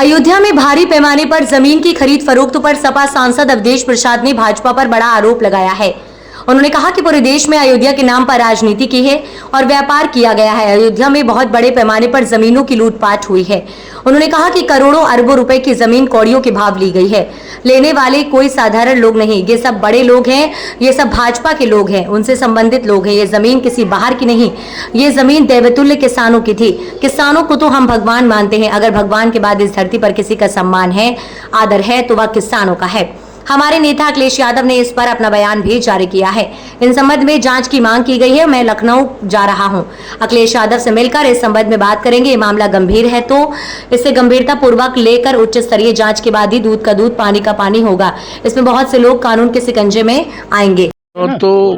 अयोध्या में भारी पैमाने पर जमीन की खरीद फरोख्त पर सपा सांसद अवधेश प्रसाद ने भाजपा पर बड़ा आरोप लगाया है। उन्होंने कहा कि पूरे देश में अयोध्या के नाम पर राजनीति की है और व्यापार किया गया है। अयोध्या में बहुत बड़े पैमाने पर जमीनों की लूटपाट हुई है। उन्होंने कहा कि करोड़ों अरबों रुपए की जमीन कौड़ियों के भाव ली गई है। लेने वाले कोई साधारण लोग नहीं, ये सब बड़े लोग हैं, ये सब भाजपा के लोग हैं, उनसे संबंधित लोग हैं। ये जमीन किसी बाहर की नहीं, ये जमीन देवतुल्य किसानों की थी। किसानों को तो हम भगवान मानते हैं। अगर भगवान के बाद इस धरती पर किसी का सम्मान है, आदर है, तो वह किसानों का है। हमारे नेता अखिलेश यादव ने इस पर अपना बयान भी जारी किया है। इन संबंध में जांच की मांग की गई है। मैं लखनऊ जा रहा हूं, अखिलेश यादव से मिलकर इस संबंध में बात करेंगे। ये मामला गंभीर है तो इसे गंभीरता पूर्वक लेकर उच्च स्तरीय जांच के बाद ही दूध का दूध पानी का पानी होगा। इसमें बहुत से लोग कानून के शिकंजे में आएंगे। तो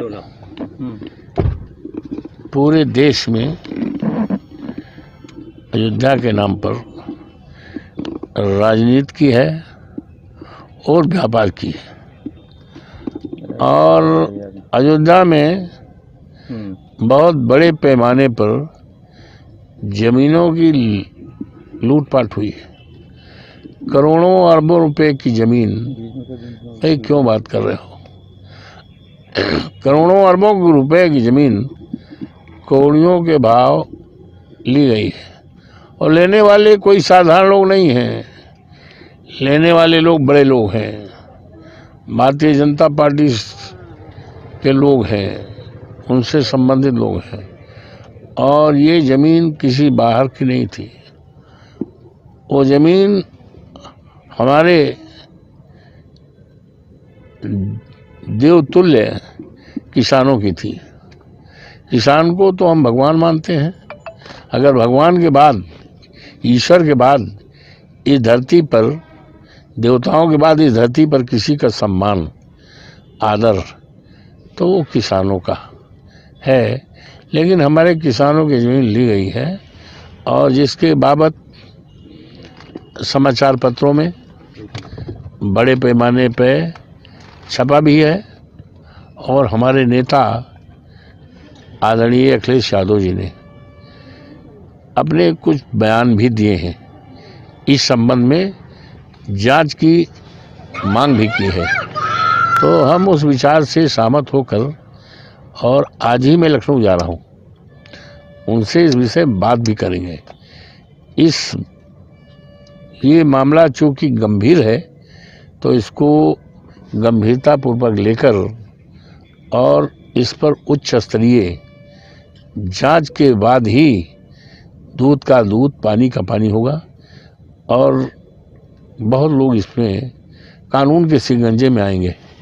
पूरे देश में अयोध्या के नाम पर राजनीति की है और व्यापार की है और अयोध्या में बहुत बड़े पैमाने पर जमीनों की लूटपाट हुई है। करोड़ों अरबों रुपए की जमीन, भाई क्यों बात कर रहे हो? करोड़ों अरबों रुपए की जमीन कौड़ियों के भाव ली गई है और लेने वाले कोई साधारण लोग नहीं हैं। लेने वाले लोग बड़े लोग हैं, भारतीय जनता पार्टी के लोग हैं, उनसे संबंधित लोग हैं और ये ज़मीन किसी बाहर की नहीं थी। वो ज़मीन हमारे देवतुल्य किसानों की थी। किसान को तो हम भगवान मानते हैं। अगर भगवान के बाद, ईश्वर के बाद इस धरती पर, देवताओं के बाद इस धरती पर किसी का सम्मान, आदर तो वो किसानों का है। लेकिन हमारे किसानों की ज़मीन ली गई है और जिसके बाबत समाचार पत्रों में बड़े पैमाने पे छपा भी है और हमारे नेता आदरणीय अखिलेश यादव जी ने अपने कुछ बयान भी दिए हैं। इस संबंध में जांच की मांग भी की है। तो हम उस विचार से सहमत होकर और आज ही मैं लखनऊ जा रहा हूँ, उनसे इस विषय बात भी करेंगे। ये मामला चूँकि गंभीर है तो इसको गंभीरतापूर्वक लेकर और इस पर उच्च स्तरीय जांच के बाद ही दूध का दूध पानी का पानी होगा और बहुत लोग इसमें कानून के शिकंजे में आएंगे।